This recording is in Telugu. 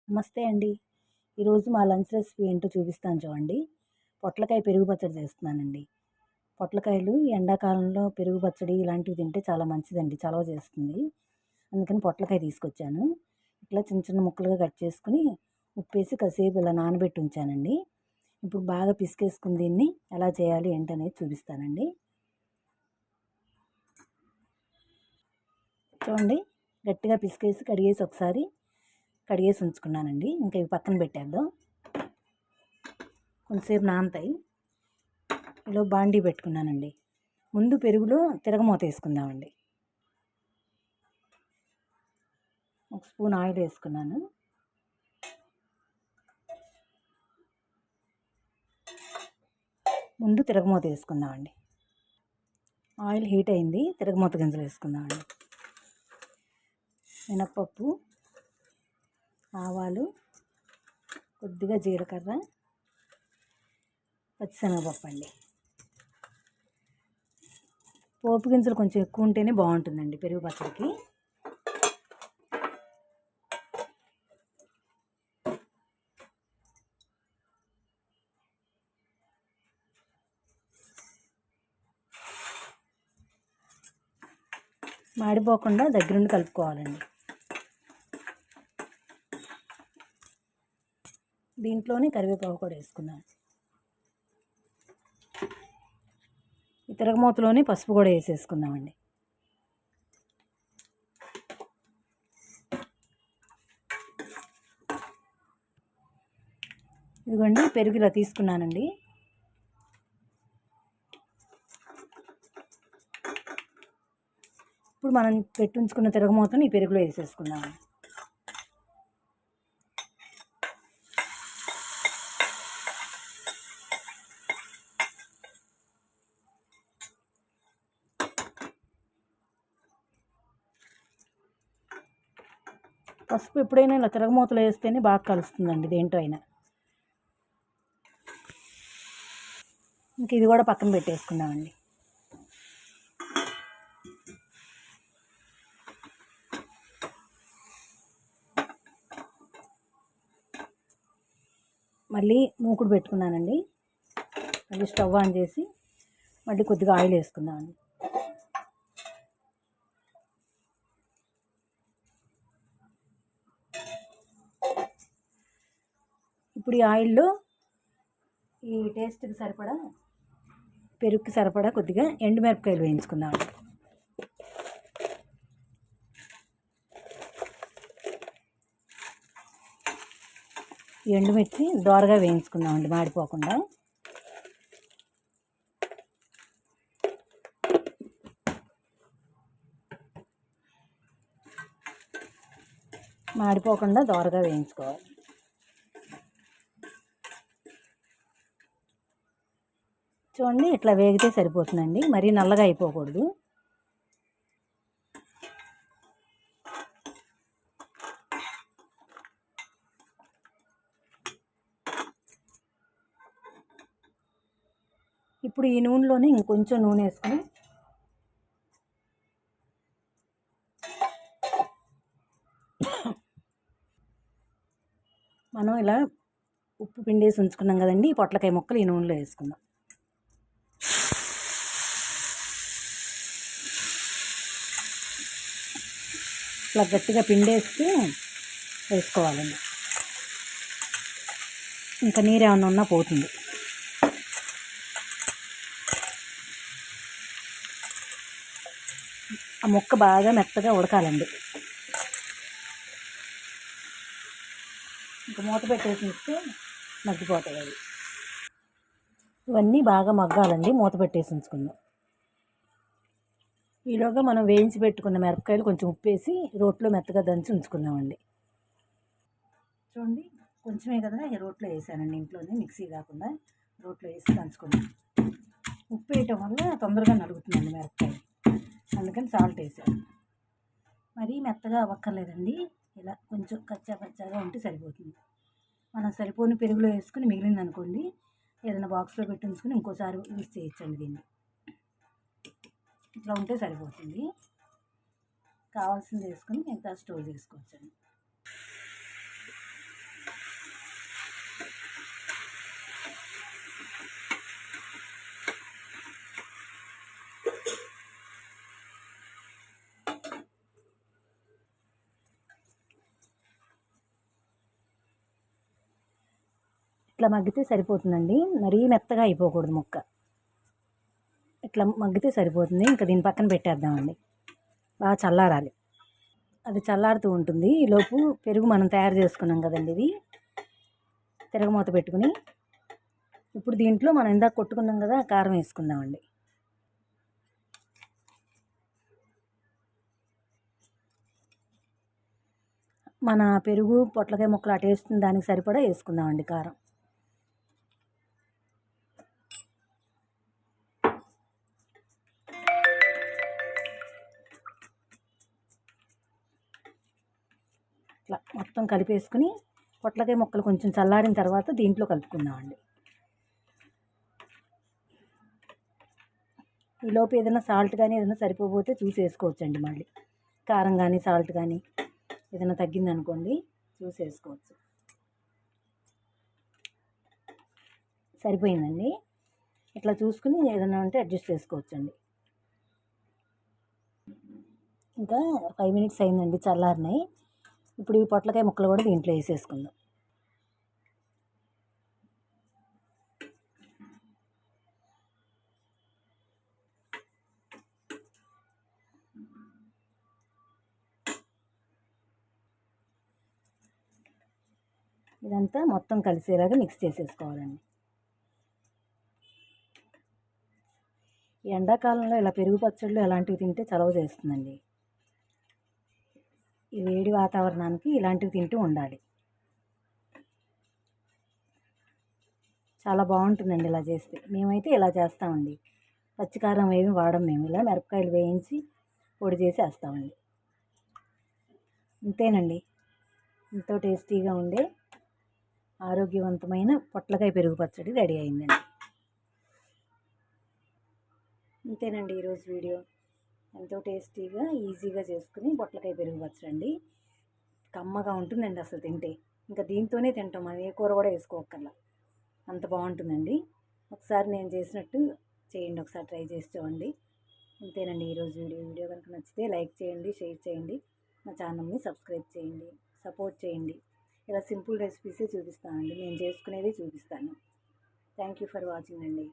నమస్తే అండి. ఈరోజు మా లంచ్ రెసిపీ ఏంటో చూపిస్తాను చూడండి. పొట్లకాయ పెరుగు పచ్చడి చేస్తున్నానండి. పొట్లకాయలు ఎండాకాలంలో పెరుగు పచ్చడి ఇలాంటివి తింటే చాలా మంచిదండి. చలవ చేస్తుంది. అందుకని పొట్లకాయ తీసుకొచ్చాను. ఇట్లా చిన్న చిన్న ముక్కలుగా కట్ చేసుకొని ఉప్పేసి కాసేపు ఇలా నానబెట్టి ఉంచానండి. ఇప్పుడు బాగా పిసికేసుకుని దీన్ని ఎలా చేయాలి ఏంటనేది చూపిస్తానండి. చూడండి, గట్టిగా పిసికేసి కడిగేసి ఉంచుకున్నానండి. ఇంకా ఇవి పక్కన పెట్టేద్దాం. కొంతసేపు నానతాయి. ఇలా బాండీ పెట్టుకున్నానండి. ముందు పెరుగులో తిరగమూత వేసుకుందామండి. ఒక స్పూన్ ఆయిల్ వేసుకున్నాను. ముందు తిరగమూత వేసుకుందామండి. ఆయిల్ హీట్ అయింది. తిరగమూత గింజలు వేసుకుందామండి. మినప్పప్పు, ఆవాలు, కొద్దిగా జీలకర్ర, పచ్చిశనగపప్పు అండి. పోపు గింజలు కొంచెం ఎక్కువ ఉంటేనే బాగుంటుందండి పెరుగు పచ్చడికి. మాడిపోకుండా దగ్గరుండి కలుపుకోవాలండి. దీంట్లోనే కరివేపాకు కూడా వేసుకున్నాను. ఈ తిరగమూతలోనే పసుపు కూడా వేసేసుకుందామండి. ఇదిగోండి, పెరుగు ఇలా తీసుకున్నానండి. ఇప్పుడు మనం పెట్టుంచుకున్న తిరగమూతని ఈ పెరుగులో వేసేసుకుందాము. పసుపు ఎప్పుడైనా ఇలా తిరగమూతలు వేస్తేనే బాగా కలుస్తుందండి దేంట్లో అయినా. ఇంక ఇది కూడా పక్కన పెట్టేసుకుందామండి. మళ్ళీ మూకుడు పెట్టుకున్నానండి. మళ్ళీ స్టవ్ ఆన్ చేసి మళ్ళీ కొద్దిగా ఆయిల్ వేసుకుందామండి. ఇప్పుడు ఈ ఆయిల్లో ఈ టేస్ట్కి సరిపడా, పెరుగుకి సరిపడా కొద్దిగా ఎండుమిరపకాయలు వేయించుకుందామండి. ఎండుమిర్చి దోరగా వేయించుకుందామండి, మాడిపోకుండా. మాడిపోకుండా దోరగా వేయించుకోవాలి. చూడండి, ఇట్లా వేగితే సరిపోతుందండి. మరీ నల్లగా అయిపోకూడదు. ఇప్పుడు ఈ నూనెలోనే ఇంకొంచెం నూనె వేసుకొని మనం ఇలా ఉప్పు పిండేసి ఉంచుకున్నాం కదండి, ఈ పొట్లకాయ ముక్కలు ఈ నూనెలో వేసుకుందాం. ఇట్లా గట్టిగా పిండేస్తే వేసుకోవాలండి. ఇంకా నీరు ఏమన్నా ఉన్నా పోతుంది. ఆ ముక్క బాగా మెత్తగా ఉడకాలండి. ఇంకా మూత పెట్టేసి ఇస్తే మగ్గిపోతాయి అవి. ఇవన్నీ బాగా మగ్గాలండి. మూత పెట్టేసి ఉంచుకుందాం. ఈలోగా మనం వేయించి పెట్టుకున్న మిరపకాయలు కొంచెం ఉప్పేసి రోట్లో మెత్తగా దంచి ఉంచుకుందామండి. చూడండి, కొంచెమే కదా ఈ రోట్లో వేసానండి. ఇంట్లోనే మిక్సీ కాకుండా రోట్లో వేసి దంచుకున్నాం. ఉప్పు వేయటం వల్ల తొందరగా నలుగుతుందండి మిరపకాయ, అందుకని సాల్ట్ వేసాను. మరీ మెత్తగా అవ్వక్కర్లేదండి. ఇలా కొంచెం కచ్చాగా ఉంటే సరిపోతుంది. మనం సరిపోని పెరుగులో వేసుకుని మిగిలింది అనుకోండి, ఏదైనా బాక్స్లో పెట్టి ఉంచుకొని ఇంకోసారి యూజ్ చేయొచ్చండి. దీన్ని ఇట్లా ఉంటే సరిపోతుంది. కావాల్సింది వేసుకొని మిగతా స్టోర్ చేసుకోవచ్చండి. ఇట్లా మగ్గితే సరిపోతుందండి, మరీ మెత్తగా అయిపోకూడదు ముక్క. ఇట్లా మగ్గితే సరిపోతుంది. ఇంకా దీని పక్కన పెట్టేద్దామండి, బాగా చల్లారాలి. అది చల్లారుతూ ఉంటుంది. ఈలోపు పెరుగు మనం తయారు చేసుకున్నాం కదండి, ఇది తిరగమూత పెట్టుకుని ఇప్పుడు దీంట్లో మనం ఇందాక కొట్టుకున్నాం కదా కారం వేసుకుందామండి. మన పెరుగు పొట్లకాయ ముక్కలు అటు వేస్తుంది, దానికి సరిపడా వేసుకుందామండి కారం. ఇట్లా మొత్తం కలిపేసుకుని పొట్లకాయ ముక్కలు కొంచెం చల్లారిన తర్వాత దీంట్లో కలుపుకుందామండి. ఈలోపు ఏదైనా సాల్ట్ కానీ ఏదైనా సరిపోతే చూసి వేసుకోవచ్చండి. మళ్ళీ కారం కానీ సాల్ట్ కానీ ఏదైనా తగ్గిందనుకోండి చూసి వేసుకోవచ్చు. సరిపోయిందండి. ఇట్లా చూసుకుని ఏదైనా ఉంటే అడ్జస్ట్ చేసుకోవచ్చండి. ఇంకా 5 మినిట్స్ అయిందండి, చల్లారినాయి. ఇప్పుడు ఈ పొట్లకాయ ముక్కలు కూడా దీంట్లో వేసేసుకుందాం. ఇదంతా మొత్తం కలిసేలాగా మిక్స్ చేసేసుకోవాలండి. ఈ ఎండాకాలంలో ఇలా పెరుగు పచ్చళ్ళు అలాంటివి తింటే చలవ చేస్తుందండి. ఈ వేడి వాతావరణానికి ఇలాంటివి తింటూ ఉండాలి. చాలా బాగుంటుందండి ఇలా చేస్తే. మేమైతే ఇలా చేస్తామండి, పచ్చికారం ఏమి వాడం. మేము ఇలా మిరపకాయలు వేయించి పొడి చేసి వేస్తామండి. అంతేనండి, ఎంతో టేస్టీగా ఉండే ఆరోగ్యవంతమైన పొట్లకాయ పెరుగు పచ్చడి రెడీ అయిందండి. అంతేనండి ఈరోజు వీడియో. ఎంతో టేస్టీగా ఈజీగా చేసుకుని పొట్లకాయ పెరుగు పచ్చడి. కమ్మగా ఉంటుందండి అసలు తింటే. ఇంకా దీంతోనే తింటాం, మనం ఏ కూర కూడా వేసుకోవక్కర్లా, అంత బాగుంటుందండి. ఒకసారి నేను చేసినట్టు చేయండి, ఒకసారి ట్రై చేసి చూడండి. అంతేనండి ఈరోజు వీడియో కనుక నచ్చితే లైక్ చేయండి, షేర్ చేయండి, మా ఛానల్ని సబ్స్క్రైబ్ చేయండి, సపోర్ట్ చేయండి. ఇలా సింపుల్ రెసిపీసే చూపిస్తానండి, నేను చేసుకునేవి చూపిస్తాను. థ్యాంక్ యూ ఫర్ వాచింగ్ అండి.